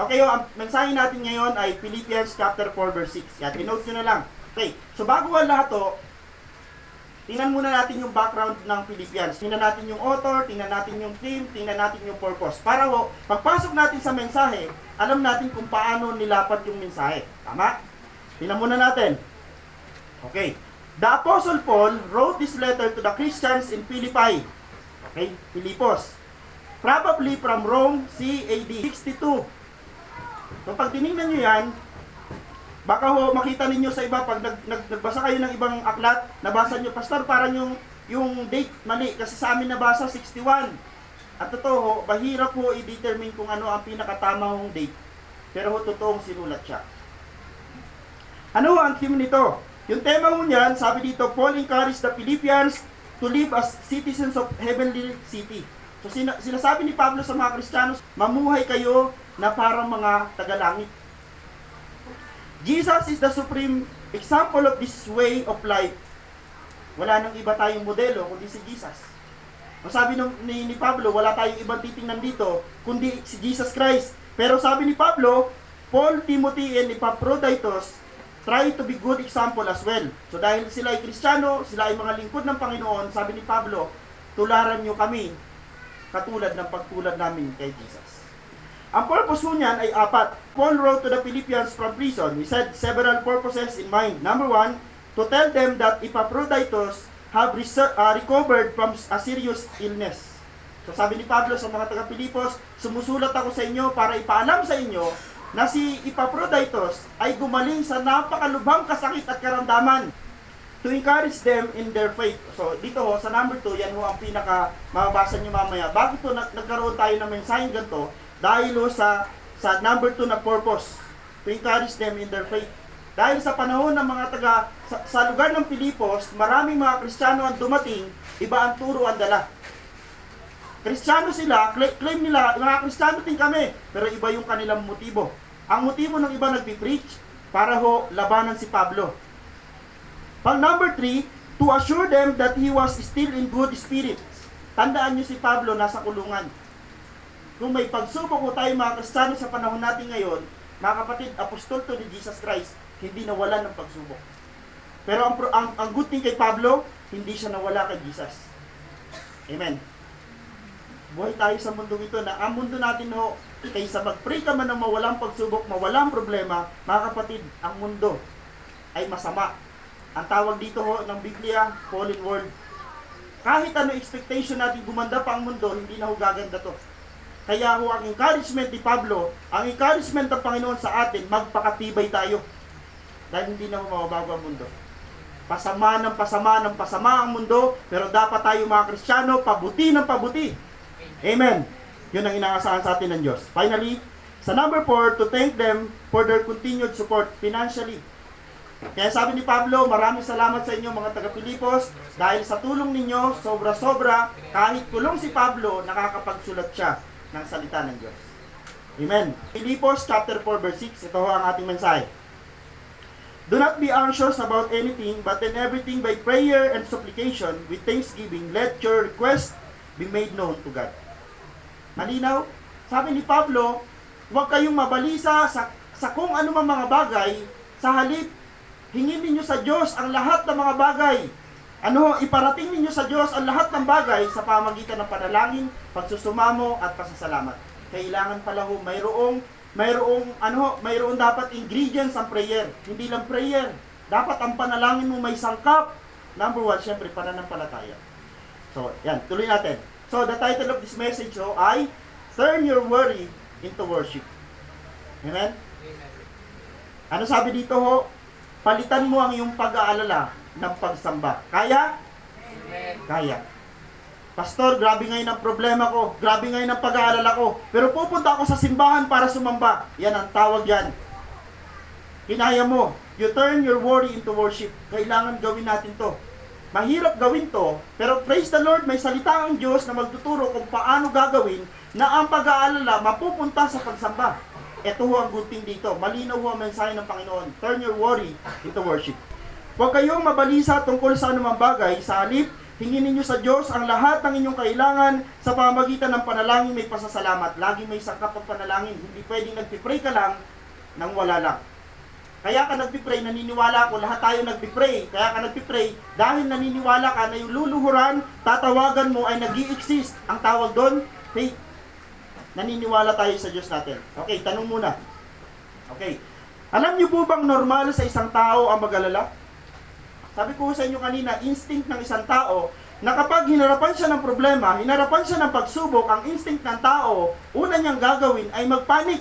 Okay, ang mensahe natin ngayon ay Philippians chapter 4 verse 6. Yan, i-note nyo na lang. Okay, so bago ang lahat to, tingnan muna natin yung background ng Philippians. Tingnan natin yung author, tingnan natin yung theme, tingnan natin yung purpose. Para pagpasok natin sa mensahe, alam natin kung paano nilapat yung mensahe. Tama? Tingnan muna natin. Okay. The Apostle Paul wrote this letter to the Christians in Philippi. Okay, Filipos. Probably from Rome, CAD 62. So pag tinignan nyo yan, baka makita ninyo sa iba, pag nagbasa kayo ng ibang aklat, nabasa nyo, Pastor, parang yung date mali, kasi sa amin nabasa 61. At totoo, mahirap po i-determine kung ano ang pinakatamang date. Pero totoong sinulat siya. Ano ang theme nito? Yung tema mo niyan, sabi dito, Paul encouraged the Philippians to live as citizens of heavenly city. So sinasabi ni Pablo sa mga Kristiyanos, mamuhay kayo na parang mga tagalangit. Jesus is the supreme example of this way of life. Wala nang iba tayong modelo kundi si Jesus. Sabi ni Pablo, wala tayong ibang titingnan dito kundi si Jesus Christ. Pero sabi ni Pablo, Paul, Timothy, and Epaphroditus try to be good example as well. So dahil sila ay Kristiyano, sila ay mga lingkod ng Panginoon, sabi ni Pablo, tularan nyo kami katulad ng pagtulad namin kay Jesus. Ang purpose mo niyan ay apat. Paul wrote to the Philippians from prison. He said several purposes in mind. Number one, to tell them that Epaphroditus have recovered from a serious illness. So sabi ni Pablo sa mga taga-Pilipos, sumusulat ako sa inyo para ipaalam sa inyo na si Epaphroditus ay gumaling sa napakalubhang kasakit at karamdaman, to encourage them in their faith. So dito sa number 2, yan ang pinaka mababasa nyo mamaya. Bakit nagkaroon tayo ng mensaheng ganito? Dahil sa number 2 na purpose, to encourage them in their faith. Dahil sa panahon ng mga sa lugar ng Pilipos, maraming mga Kristiyano ang dumating, iba ang turo ang dala. Kristiyano sila, claim nila, mga Kristiyano din kami, pero iba yung kanilang motibo. Ang motibo ng iba nagpipreach para labanan si Pablo. Pang number 3, to assure them that he was still in good spirits. Tandaan nyo si Pablo nasa kulungan. Kung may pagsubok ko tayo mga Kristiyano sa panahon natin ngayon, mga kapatid, apostol to ni Jesus Christ, hindi nawala ng pagsubok. Pero ang good thing kay Pablo, hindi siya nawala kay Jesus. Amen. Buhay tayo sa mundong ito na ang mundo natin kaysa mag-pray ka man ng mawalang pagsubok, mawalang problema, mga kapatid, ang mundo ay masama. Ang tawag dito ng Biblia, fallen world. Kahit ano expectation natin gumanda pa ang mundo, hindi na gaganda to. Kaya ang encouragement ni Pablo, ang encouragement ng Panginoon sa atin, magpakatibay tayo. Dahil hindi na mababago ang mundo. Pasama ang mundo, pero dapat tayo mga Kristiyano, pabuti ng pabuti. Amen. Yun ang inaasahan sa atin ng Diyos. Finally, sa number 4, to thank them for their continued support financially. Kaya sabi ni Pablo, maraming salamat sa inyo mga taga-Pilipos dahil sa tulong ninyo, sobra-sobra, kahit kulong si Pablo, nakakapagsulat siya ng salita ng Diyos. Amen. Filipos chapter 4 verse 6, ito ang ating mensahe. Do not be anxious about anything, but in everything by prayer and supplication, with thanksgiving, let your request be made known to God. Malinaw? Sabi ni Pablo, huwag kayong mabalisa sa kung ano mang mga bagay, sa halip, hingin ninyo sa Diyos ang lahat ng mga bagay. Iparating ninyo sa Diyos ang lahat ng bagay sa pamagitan ng panalangin, pagsusumamo at pasasalamat. Kailangan pala mayroong dapat ingredients ang prayer. Hindi lang prayer. Dapat ang panalangin mo may sangkap. Number 1, syempre, pananampalataya. So, yan, tuloy natin. So, the title of this message ay Turn Your Worry into Worship. Amen? Ano sabi dito Palitan mo ang iyong pag-aalala ng pagsamba. Kaya? Amen. Kaya. Pastor, grabe ngayon ang problema ko. Grabe ngayon ang pag-aalala ko. Pero pupunta ako sa simbahan para sumamba. Yan ang tawag yan. Kinaya mo. You turn your worry into worship. Kailangan gawin natin to. Mahirap gawin to, pero praise the Lord, may salita ang Diyos na magtuturo kung paano gagawin na ang pag-aalala mapupunta sa pagsamba. Ito ang good thing dito. Malinaw ang mensahe ng Panginoon. Turn your worry into worship. Huwag kayong mabalisa tungkol sa anumang bagay. Sa halip, Hingin ninyo sa Diyos ang lahat ng inyong kailangan sa pamamagitan ng panalangin may pasasalamat. Lagi may sakap ang panalangin. Hindi pwedeng nagpipray ka lang nang wala lang. Kaya ka nagpipray, naniniwala ako, lahat tayo nagpipray. Kaya ka nagpipray dahil naniniwala ka na yung luluhuran, tatawagan mo ay nag-i-exist. Ang tawag doon, faith. Naniniwala tayo sa Diyos natin. Okay, tanong muna. Okay. Alam niyo po bang normal sa isang tao ang mag-alala? Sabi ko sa inyo kanina, instinct ng isang tao na kapag hinarapan siya ng problema, hinarapan siya ng pagsubok, ang instinct ng tao, una niyang gagawin ay magpanik.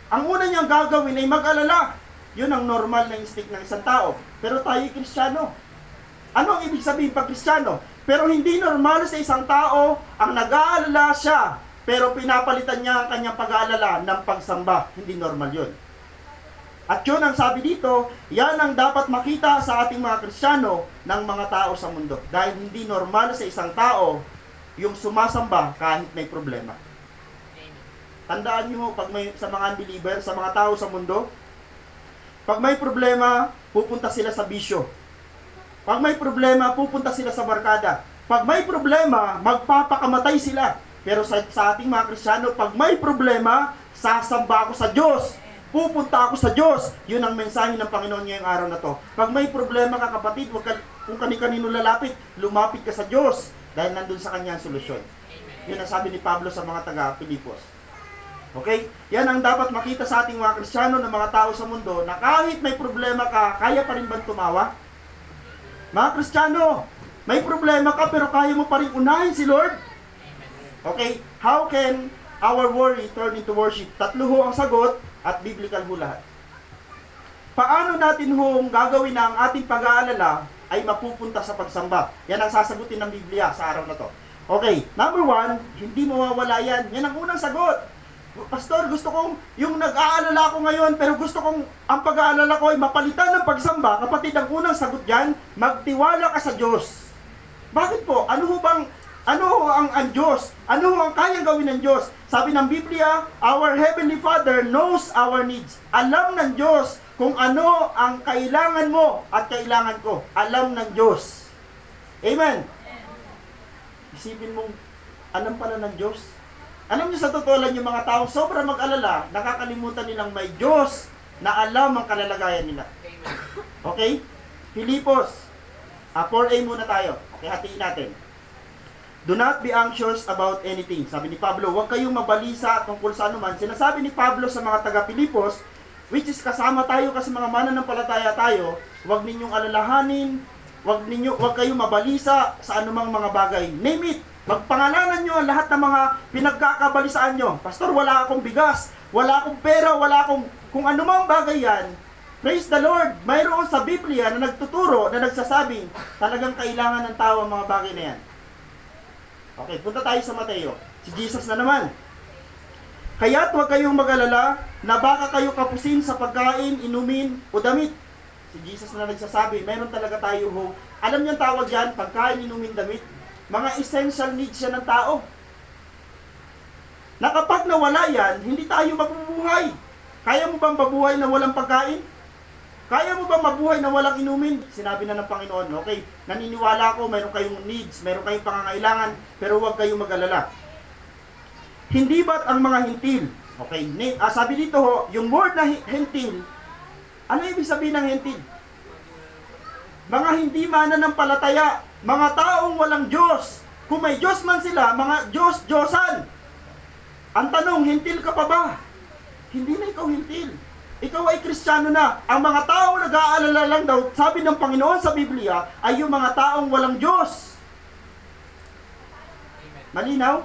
Ang una niyang gagawin ay mag-alala. Yun ang normal na instinct ng isang tao. Pero tayo Kristiyano. Ano ang ibig sabihin pag Kristiyano? Pero hindi normal sa isang tao ang nag-aalala siya, pero pinapalitan niya ang kanyang pag-aalala ng pagsamba. Hindi normal yun. At yun ang sabi dito, yan ang dapat makita sa ating mga Kristiyano ng mga tao sa mundo. Dahil hindi normal sa isang tao yung sumasamba kahit may problema. Tandaan niyo pag may, sa mga unbeliever, sa mga tao sa mundo, pag may problema, pupunta sila sa bisyo. Pag may problema, pupunta sila sa barkada. Pag may problema, magpapakamatay sila. Pero sa ating mga Kristiyano, pag may problema, sasamba ako sa Diyos. Pupunta ako sa Diyos. Yun ang mensahe ng Panginoon ngayong araw na to. Pag may problema ka kapatid, kung kani-kanino lalapit, lumapit ka sa Diyos. Dahil nandun sa kanya ang solusyon. Yun ang sabi ni Pablo sa mga taga-Pilipos. Okay? Yan ang dapat makita sa ating mga Kristiyano ng mga tao sa mundo na kahit may problema ka, kaya pa rin bang tumawa? Mga Kristiyano, may problema ka pero kaya mo pa rin unahin si Lord? Okay? How can our worry turn into worship? Tatlo ho ang sagot at biblical ho lahat. Paano natin hong gagawin na ang ating pag-aalala ay mapupunta sa pagsamba? Yan ang sasagutin ng Biblia sa araw na to. Okay, number 1, hindi mawawala yan. Yan ang unang sagot. Pastor, gusto kong, yung nag-aalala ko ngayon, pero gusto kong, ang pag-aalala ko ay mapalitan ng pagsamba. Kapatid, ang unang sagot dyan, magtiwala ka sa Diyos. Bakit po? Ano ho ang Diyos? Ano ho ang kayang gawin ng Diyos? Sabi ng Biblia, our Heavenly Father knows our needs. Alam ng Diyos kung ano ang kailangan mo at kailangan ko. Alam ng Diyos. Amen. Isipin mong, alam pala ng Diyos. Alam niyo sa totoo lang yung mga taong sobrang mag-alala, nakakalimutan nilang may Diyos na alam ang kalalagayan nila. Okay? Filipos, 4A muna tayo. Okay, hatiin natin. Do not be anxious about anything. Sabi ni Pablo, huwag kayong mabalisa tungkol sa anuman. Sinasabi ni Pablo sa mga taga-Pilipos, which is kasama tayo kasi mga mananampalataya tayo, huwag ninyong alalahanin, huwag kayong mabalisa sa anumang mga bagay. Name it. Magpangalanan nyo ang lahat ng mga pinagkakabalisaan nyo. Pastor, wala akong bigas, wala akong pera, wala akong kung anumang bagay yan. Praise the Lord. Mayroon sa Biblia na nagtuturo, na nagsasabing talagang kailangan ng tao ang mga bagay na yan. Okay, punta tayo sa Mateo. Si Jesus na naman. Kaya't huwag kayong mag-alala na baka kayo kapusin sa pagkain, inumin, o damit. Si Jesus na nagsasabi, meron talaga tayo ho. Alam niyo ang tawag yan, pagkain, inumin, damit. Mga essential needs siya ng tao. Na kapag nawala yan, hindi tayo mabubuhay. Kaya mo bang mabuhay na walang pagkain? Kaya mo bang mabuhay na walang inumin? Sinabi na ng Panginoon, okay, naniniwala ako, mayroon kayong needs, mayroon kayong pangangailangan, pero huwag kayong mag-alala. Hindi ba't ang mga hintil? Okay, sabi dito ho, yung word na hintil, ano ibig sabihin ng hintil? Mga hindi mananampalataya, mga taong walang Diyos. Kung may Diyos man sila, mga Diyos-Diyosan. Ang tanong, hintil ka pa ba? Hindi na ikaw hintil. Ikaw ay Kristiyano na. Ang mga taong nag-aalala lang daw, sabi ng Panginoon sa Biblia, ay yung mga taong walang Diyos. Malinaw?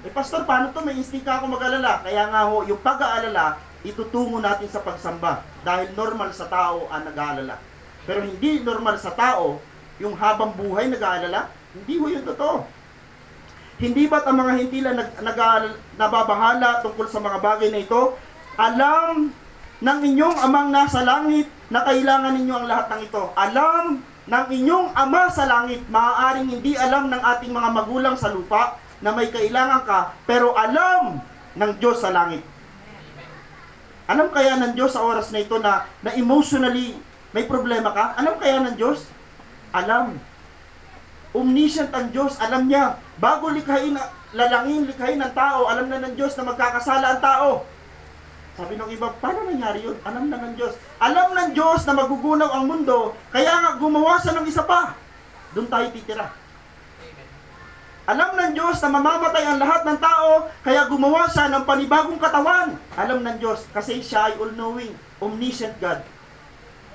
Eh pastor, paano to? May instinct ako mag-alala. Kaya nga ho, yung pag-aalala, itutungo natin sa pagsamba. Dahil normal sa tao ang nag-aalala. Pero hindi normal sa tao, yung habang buhay nag-aalala, hindi ho yung totoo. Hindi ba't ang mga hintila nababahala tungkol sa mga bagay na ito? Alam ng inyong amang nasa langit na kailangan ninyo ang lahat ng ito. Alam ng inyong ama sa langit, maaaring hindi alam ng ating mga magulang sa lupa na may kailangan ka, pero alam ng Diyos sa langit. Alam kaya ng Diyos sa oras na ito na emotionally may problema ka? Alam kaya ng Diyos? Alam. Omniscient ang Diyos, alam niya. Bago likhain ng tao, alam na ng Diyos na magkakasala ang tao. Sabi ng iba, paano nangyari yun? Alam na ng Diyos. Alam ng Diyos na magugunaw ang mundo, kaya nga gumawa siya ng isa pa. Doon tayo titira. Alam ng Diyos na mamamatay ang lahat ng tao, kaya gumawa siya ng panibagong katawan. Alam ng Diyos, kasi siya ay all-knowing, omniscient God.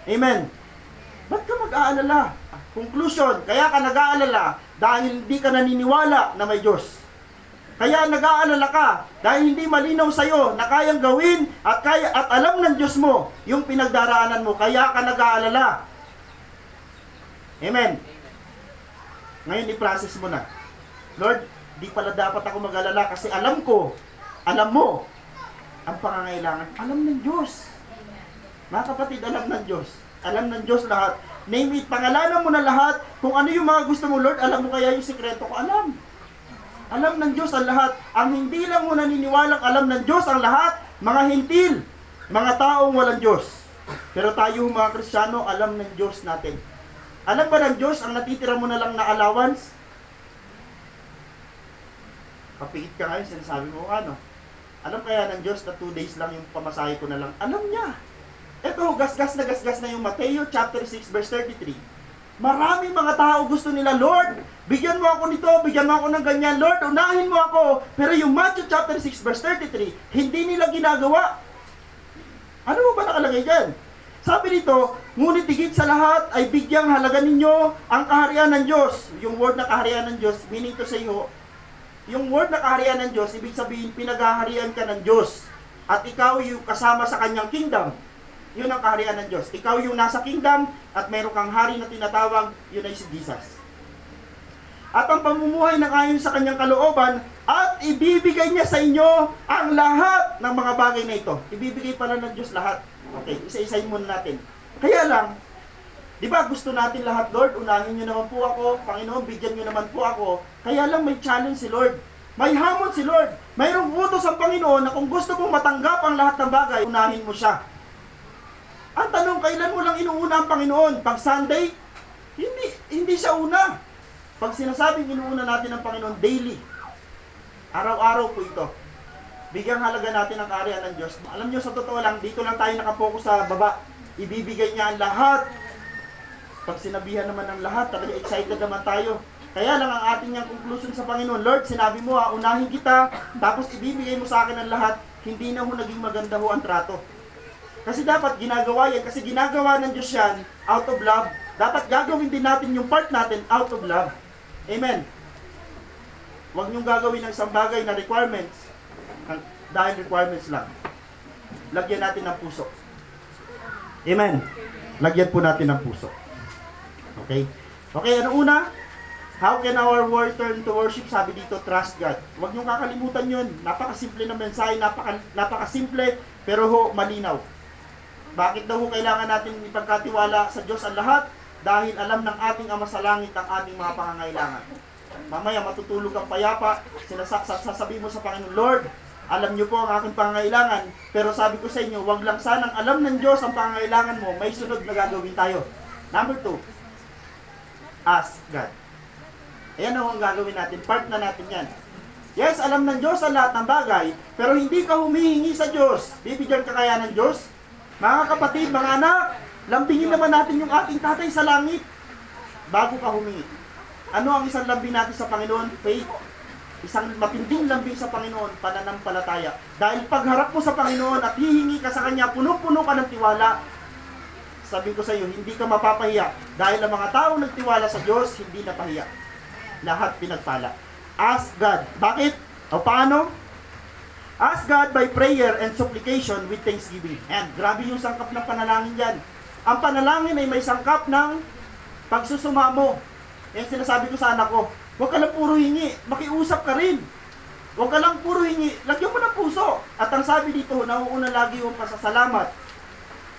Amen. Ba't ka mag-aalala? Conclusion, kaya ka nag-aalala dahil hindi ka naniniwala na may Diyos. Kaya nag-aalala ka dahil hindi malinaw sa iyo na kayang gawin at alam ng Diyos mo yung pinagdaraanan mo. Kaya ka nag-aalala. Amen. Ngayon i-process mo na. Lord, di pala dapat ako mag-alala kasi alam ko, alam mo ang pangangailangan. Alam ng Diyos. Mga kapatid, alam ng Diyos. Alam ng Diyos lahat. Name it, pangalanan mo na lahat. Kung ano yung mga gusto mo, Lord, alam mo kaya yung sikreto ko. Alam. Alam ng Diyos ang lahat. Ang hindi lang mo naniniwalang alam ng Diyos ang lahat, mga hintil, mga taong walang Diyos. Pero tayo mga Kristiyano, alam ng Diyos natin. Alam ba ng Diyos ang natitira mo na lang na allowance? Kapikit ka ngayon, sinasabi mo, ano? Alam kaya ng Diyos na 2 days lang yung pamasahe ko na lang? Alam niya. Ito, gasgas na yung Mateo chapter 6 verse 33. Maraming mga tao gusto nila, Lord, bigyan mo ako nito, bigyan mo ako ng ganyan, Lord, unahin mo ako. Pero yung Matthew chapter 6 verse 33, hindi nila ginagawa. Ano mo ba nakalagay dyan? Sabi dito, ngunit higit sa lahat ay bigyang halaga ninyo ang kaharian ng Diyos. Yung word na kaharian ng Diyos, meaning to say ho, yung word na kaharian ng Diyos, ibig sabihin, pinaghaharian ka ng Diyos. At ikaw yung kasama sa kanyang kingdom. Yun ang kaharian ng Diyos. Ikaw yung nasa kingdom at meron kang hari na tinatawag, yun ay si Jesus. At ang pamumuhay ng ayon sa kanyang kalooban at ibibigay niya sa inyo ang lahat ng mga bagay na ito. Ibibigay pala ng Diyos lahat. Okay, isa-isayin muna natin. Kaya lang, di ba gusto natin lahat, Lord, unahin niyo naman po ako, Panginoon, bigyan niyo naman po ako. Kaya lang may challenge si Lord. May hamon si Lord. Mayroong utos ang Panginoon na kung gusto mong matanggap ang lahat ng bagay, unahin mo siya. Ang tanong, kailan mo lang inuuna ang Panginoon? Pag Sunday? Hindi siya una. Pag sinasabing inuuna natin ang Panginoon, daily. Araw-araw po ito. Bigyang halaga natin ang kaharian ng Diyos. Alam nyo, sa totoo lang, dito lang tayo nakapokus sa baba. Ibibigay niya ang lahat. Pag sinabihan naman ng lahat, talaga excited naman tayo. Kaya lang ang ating niyang conclusion sa Panginoon, Lord, sinabi mo unahin kita, tapos ibibigay mo sa akin ang lahat, hindi na ho naging maganda ho ang trato. Kasi dapat ginagawa yan, kasi ginagawa ng Diyos yan out of love. Dapat gagawin din natin yung part natin out of love. Amen. Huwag niyong gagawin ng isang bagay na requirements dahil requirements lang. Lagyan natin ng puso. Amen. Lagyan po natin ng puso. Okay? Okay, ano una? How can our world turn to worship? Sabi dito, trust God. Huwag niyong kakalimutan yun. Napakasimple ng mensahe, napakasimple, pero ho, malinaw. Bakit daw kailangan natin ipagkatiwala sa Diyos ang lahat? Dahil alam ng ating Ama sa Langit ang ating mga pangangailangan. Mamaya matutulog kang payapa, sasabihin mo sa Panginoon, Lord, alam niyo po ang aking pangangailangan, pero sabi ko sa inyo, wag lang sanang alam ng Diyos ang pangangailangan mo, may sunod na gagawin tayo. Number 2, ask God. Ayan ang gagawin natin, part na natin yan. Yes, alam ng Diyos ang lahat ng bagay, pero hindi ka humihingi sa Diyos. Bibigyan ka kaya ng Diyos? Mga kapatid, mga anak, lambingin naman natin yung ating tatay sa langit bago ka humingi. Ano ang isang lambing natin sa Panginoon? Faith. Isang matinding lambing sa Panginoon, pananampalataya. Dahil pagharap mo sa Panginoon at hihingi ka sa Kanya, puno-puno ka ng tiwala. Sabi ko sa iyo, hindi ka mapapahiya. Dahil ang mga taong nagtiwala sa Diyos, hindi napahiya. Lahat pinagpala. Ask God. Bakit? O paano? Ask God by prayer and supplication with thanksgiving. And grabe yung sangkap ng panalangin yan. Ang panalangin ay may sangkap ng pagsusumamo. Yan sinasabi ko sa anak ko, huwag ka lang puro hingi, makiusap ka rin. Huwag ka lang puro hingi, lagyan mo ng puso. At ang sabi dito, nauuna lagi yung pasasalamat.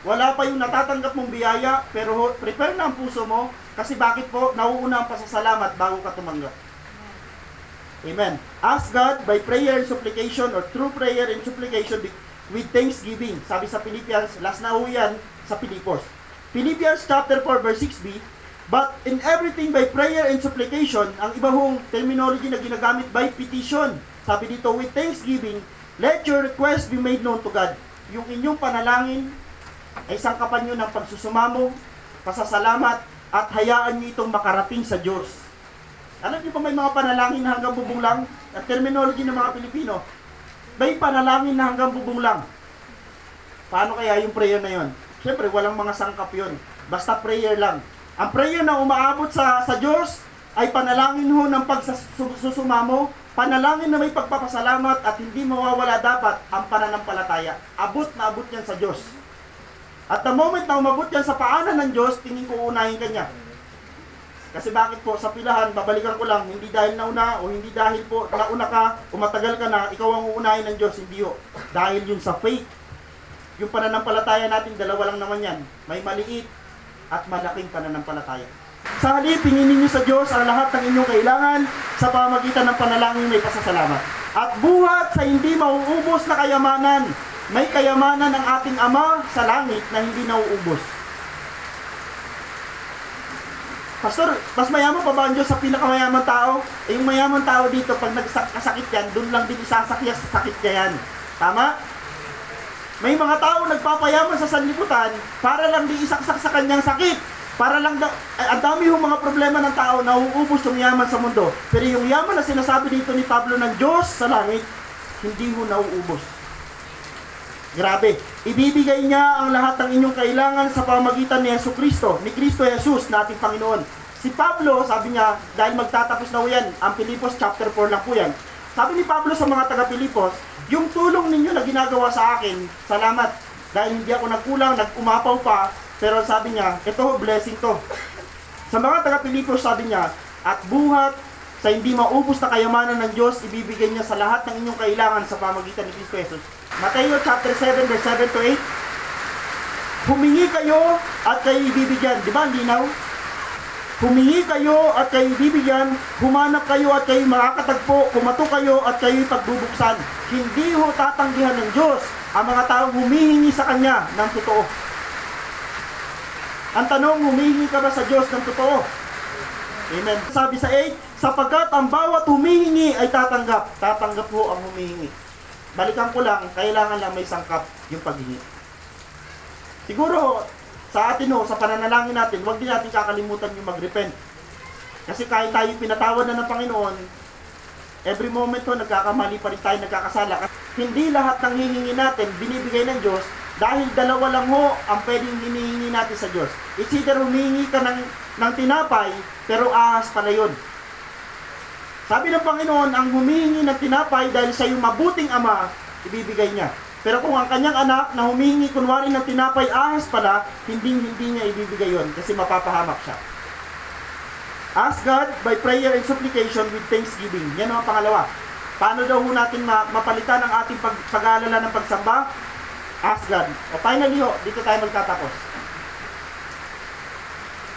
Wala pa yung natatanggap mong biyaya, pero prepare na ang puso mo, kasi bakit po, nauuna ang pasasalamat bago ka tumanggap. Amen. Ask God by prayer and supplication or through prayer and supplication with thanksgiving. Sabi sa Philippians, last na ho yan sa Pilipos. Philippians chapter 4 verse 6b, But in everything by prayer and supplication, ang iba hong terminology na ginagamit by petition. Sabi dito, with thanksgiving, let your request be made known to God. Yung inyong panalangin ay sangkapan nyo ng pagsusumamo, pasasalamat, at hayaan nyo itong makarating sa Diyos. Alam niyo pa may mga panalangin na hanggang bubong lang? At terminology ng mga Pilipino, may panalangin na hanggang bubong lang. Paano kaya yung prayer na yon? Siyempre, walang mga sangkap yun. Basta prayer lang. Ang prayer na umaabot sa Diyos ay panalangin ho ng pagsusumamo, panalangin na may pagpapasalamat at hindi mawawala dapat ang pananampalataya. Abot na abot yan sa Diyos. At the moment na umabot yan sa paanan ng Diyos, tingin ko unahin kanya. Kasi bakit po, sa pilahan, babalikan ko lang, hindi dahil nauna o hindi dahil po nauna ka o matagal ka na, ikaw ang uunahin ng Diyos, hindi ho. Dahil yun sa faith. Yung pananampalataya natin, dalawa lang naman yan. May maliit at malaking pananampalataya. Sa halip, hinginin niyo sa Diyos ang lahat ng inyong kailangan sa pamamagitan ng panalangin may pasasalamat. At buhat sa hindi mauubos na kayamanan, may kayamanan ng ating Ama sa langit na hindi nauubos. Pastor, mas mayaman pa ba ang Diyos sa pinakamayaman tao? Eh, yung mayaman tao dito, pag nagkasakit yan, doon lang din isasakya sa sakit niya yan. Tama? May mga tao nagpapayaman sa sanlibutan para lang di isaksak sa kanyang sakit. Para lang ang dami yung mga problema ng tao na uubos yung yaman sa mundo. Pero yung yaman na sinasabi dito ni Pablo ng Diyos sa langit, hindi ho nauubos. Grabe. Ibibigay niya ang lahat ng inyong kailangan sa pamamagitan ni Jesucristo, ni Kristo Jesus na ating Panginoon. Si Pablo, sabi niya, dahil magtatapos na ho yan, ang Pilipos chapter 4 lang po yan. Sabi ni Pablo sa mga taga-Pilipos, yung tulong ninyo na ginagawa sa akin, salamat. Dahil hindi ako nagkulang, nag-umapaw pa, pero sabi niya, ito blessing to. Sa mga taga-Pilipos, sabi niya, at buhat sa hindi maubos na kayamanan ng Diyos, ibibigay niya sa lahat ng inyong kailangan sa pamamagitan ni Kristo Jesus. Mateo chapter 7, verse 7 to 8. Humingi kayo at kayo ibibigyan. Di ba, linaw? Humingi kayo at kayo bibigyan, humanap kayo at kayo makakatagpo, kumato kayo at kayo pagbubuksan. Hindi ho tatanggihan ng Diyos ang mga taong humihingi sa Kanya ng totoo. Ang tanong, humihingi ka ba sa Diyos ng totoo? Amen. Sabi sa 8, sapagkat ang bawat humihingi ay tatanggap. Tatanggap ho ang humihingi. Balikan ko lang, kailangan lang may sangkap yung paghingi. Siguro, sa atin sa pananalangin natin, huwag din natin kakalimutan yung mag-repent. Kasi kahit tayo pinatawad na ng Panginoon, every moment nagkakamali pa rin tayo, nagkakasala. Hindi lahat ng hihingi natin, binibigay ng Diyos, dahil dalawa lang ang pwedeng hinihingi natin sa Diyos. It's either humingi ka ng tinapay, pero ahas pala yun. Sabi ng Panginoon, ang humihingi ng tinapay dahil sa iyong mabuting Ama, ibibigay niya. Pero kung ang kanyang anak na humihingi kunwari ng tinapay ahas pala, hindi niya ibibigay yon kasi mapapahamak siya. Ask God by prayer and supplication with thanksgiving. Yan ang pangalawa. Paano daw natin mapalitan ang ating pag-aalala ng pagsamba? Ask God. O finally dito tayo magtatapos.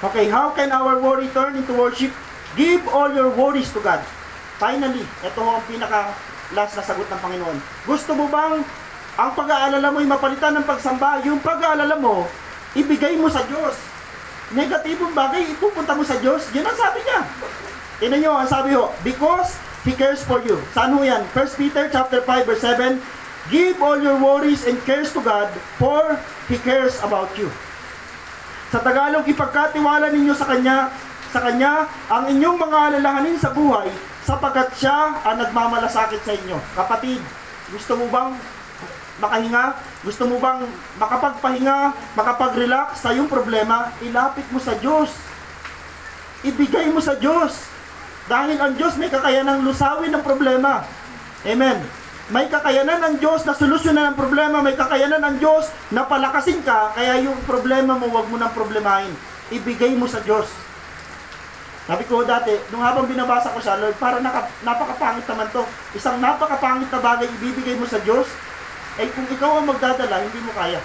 Okay, how can our worry turn into worship? Give all your worries to God. Finally, ito ang pinaka-last na sagot ng Panginoon. Gusto mo bang ang pag-aalala mo ay mapalitan ng pagsamba? Yung pag-aalala mo, ibigay mo sa Diyos. Negatibong bagay, ipupunta mo sa Diyos. Yan ang sabi niya. Tingnan nyo, ang sabi because He cares for you. Saan ho yan? 1 Peter chapter 5 verse 7, give all your worries and cares to God, for He cares about you. Sa Tagalog, ipagkatiwala ninyo sa Kanya ang inyong mga alalahanin sa buhay, sapagkat Siya ang nagmamalasakit sa inyo. Kapatid, gusto mo bang makahinga? Gusto mo bang makapagpahinga, makapag-relax sa iyong problema? Ilapit mo sa Diyos. Ibigay mo sa Diyos. Dahil ang Diyos may kakayanang lusawin ng problema. Amen. May kakayanan ng Diyos na solusyonan ang problema. May kakayanan ng Diyos na palakasin ka. Kaya yung problema mo, wag mo nang problemahin. Ibigay mo sa Diyos. Sabi ko dati, nung habang binabasa ko siya, Lord, parang napakapangit naman to. Isang napakapangit na bagay ibibigay mo sa Diyos. Eh kung ikaw ang magdadala, hindi mo kaya.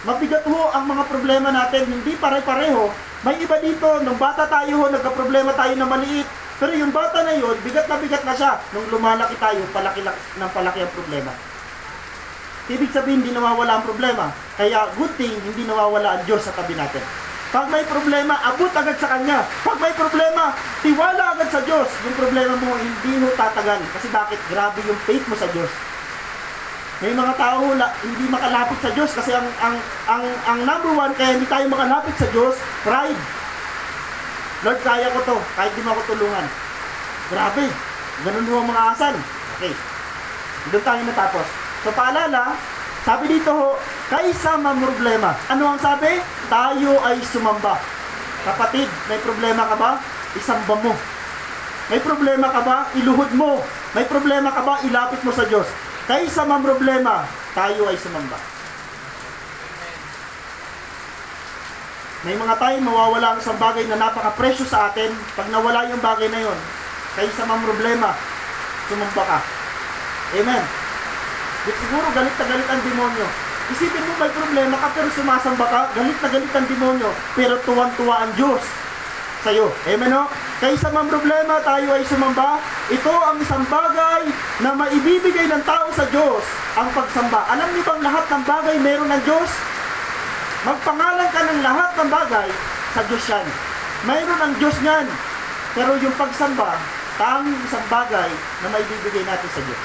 Mabigat ang mga problema natin, hindi pare-pareho. May iba dito, nung bata tayo nagka-problema tayo na maliit. Pero yung bata na yun, bigat na siya. Nung lumalaki tayo, palaki ang problema. Ibig sabihin, hindi nawawala ang problema. Kaya good thing, hindi nawawala ang Diyos sa tabi natin. Pag may problema, abot agad sa Kanya. Pag may problema, tiwala agad sa Diyos. Yung problema mo, hindi mo tatagal. Kasi bakit? Grabe yung faith mo sa Diyos. May mga tao hindi makalapit sa Diyos kasi ang number one kaya hindi tayo makalapit sa Diyos, pride. Lord, kaya ko to, kahit di mo ako tulungan. Grabe, ganun mo ang mga asal. Okay, doon tayo natapos. So paalala, sabi dito ho, kaysa mamroblema. Ano ang sabi? Tayo ay sumamba. Kapatid, may problema ka ba? Isamba mo. May problema ka ba? Iluhod mo. May problema ka ba? Ilapit mo sa Diyos. Kaysa mamroblema, tayo ay sumamba. May mga time mawawala ang isang bagay na napaka-presyo sa atin. Pag nawala yung bagay na yon, kaysa mamroblema, sumamba ka. Amen. Siguro galit na galit ang demonyo. Isipin mo may problema ka pero sumasamba ka, galit na galit ang demonyo, pero tuwang-tuwa ang Diyos sa'yo. Amen o? Kaysa mamroblema, tayo ay sumamba. Ito ang isang bagay na maibibigay ng tao sa Diyos, ang pagsamba. Alam niyo bang lahat ng bagay meron ng Diyos? Magpangalan ka ng lahat ng bagay, sa Diyos yan. Mayroon ang Diyos niyan. Pero yung pagsamba, tanging isang bagay na maibibigay natin sa Diyos.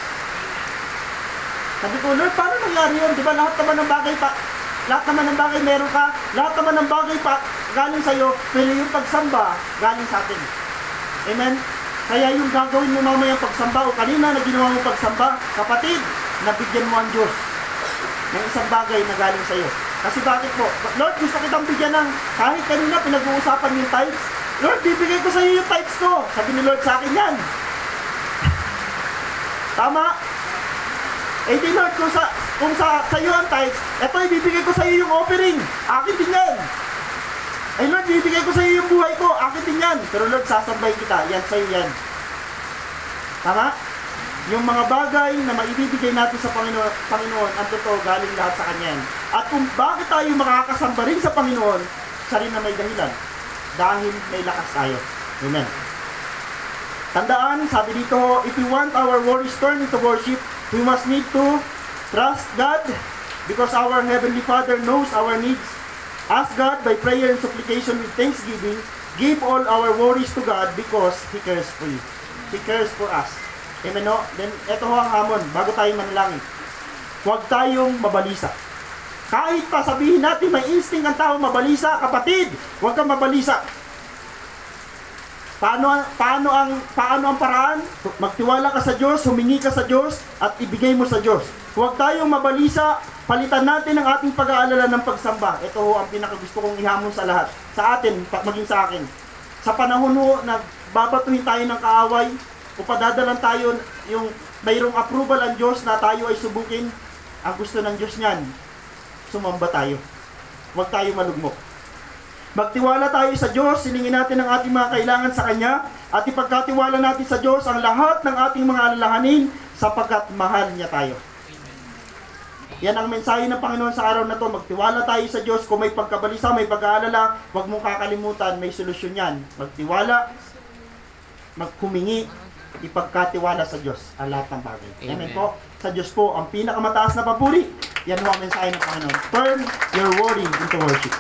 Sabi ko, Lord, paano nangyari yun? Di ba lahat naman ng bagay lahat naman ng bagay meron ka, lahat naman ng bagay galing sa'yo, pero yung pagsamba, galing sa atin. Amen? Kaya yung gagawin mo mamaya pagsamba, o kanina na ginawa mo pagsamba, kapatid, nabigyan mo ang Diyos ng isang bagay na galing sa'yo. Kasi bakit po? Lord, gusto kitang bigyan ng, kahit kanina pinag-uusapan yung tithes, Lord, bibigay ko sa'yo yung tithes ko. Sabi ni Lord sa akin yan. Tama? Eh di Lord, kung sa iyo ang tithes, eto ibibigay ko sa iyo yung offering. Akin din yan. Ay Lord, ibibigay ko sa iyo yung buhay ko. Akin din yan. Pero Lord, sasambay kita. Yan sa iyo yan. Tama? Yung mga bagay na maibibigay natin sa Panginoon, ang totoo, galing lahat sa Kanya yan. At kung bakit tayo makakasamba rin sa Panginoon, siya rin na may dahilan. Dahil may lakas tayo. Amen. Tandaan, sabi dito, if we want our worries turned into worship, we must need to trust God because our Heavenly Father knows our needs. Ask God by prayer and supplication with thanksgiving. Give all our worries to God because He cares for you. He cares for us. Amen no? Then, ito ho ang hamon, bago tayo manalangin. Huwag tayong mabalisa. Kahit pa sabihin natin may instinct ang tao mabalisa, kapatid, huwag kang mabalisa. Paano ang paraan? Magtiwala ka sa Diyos, humingi ka sa Diyos, at ibigay mo sa Diyos. Huwag tayong mabalisa, palitan natin ang ating pag-aalala ng pagsamba. Ito ho ang pinakagusto kong ihamon sa lahat. Sa atin, maging sa akin. Sa panahon ho na babatuhin tayo ng kaaway, o padadalan tayo yung mayroong approval ang Diyos na tayo ay subukin, ang gusto ng Diyos niyan, sumamba tayo. Huwag tayo malugmok. Magtiwala tayo sa Diyos, silingin natin ang ating mga kailangan sa Kanya, at ipagkatiwala natin sa Diyos ang lahat ng ating mga alalahanin sapagkat mahal niya tayo. Yan ang mensahe ng Panginoon sa araw na to. Magtiwala tayo sa Diyos. Kung may pagkabalisa, may pag-aalala, huwag mong kakalimutan, may solusyon yan. Magtiwala, maghumingi, ipagkatiwala sa Diyos ang lahat ng bagay. Amen po. Sa Diyos po, ang pinakamataas na papuri. Yan ho ang mensahe ng Panginoon. Turn your worry into worship.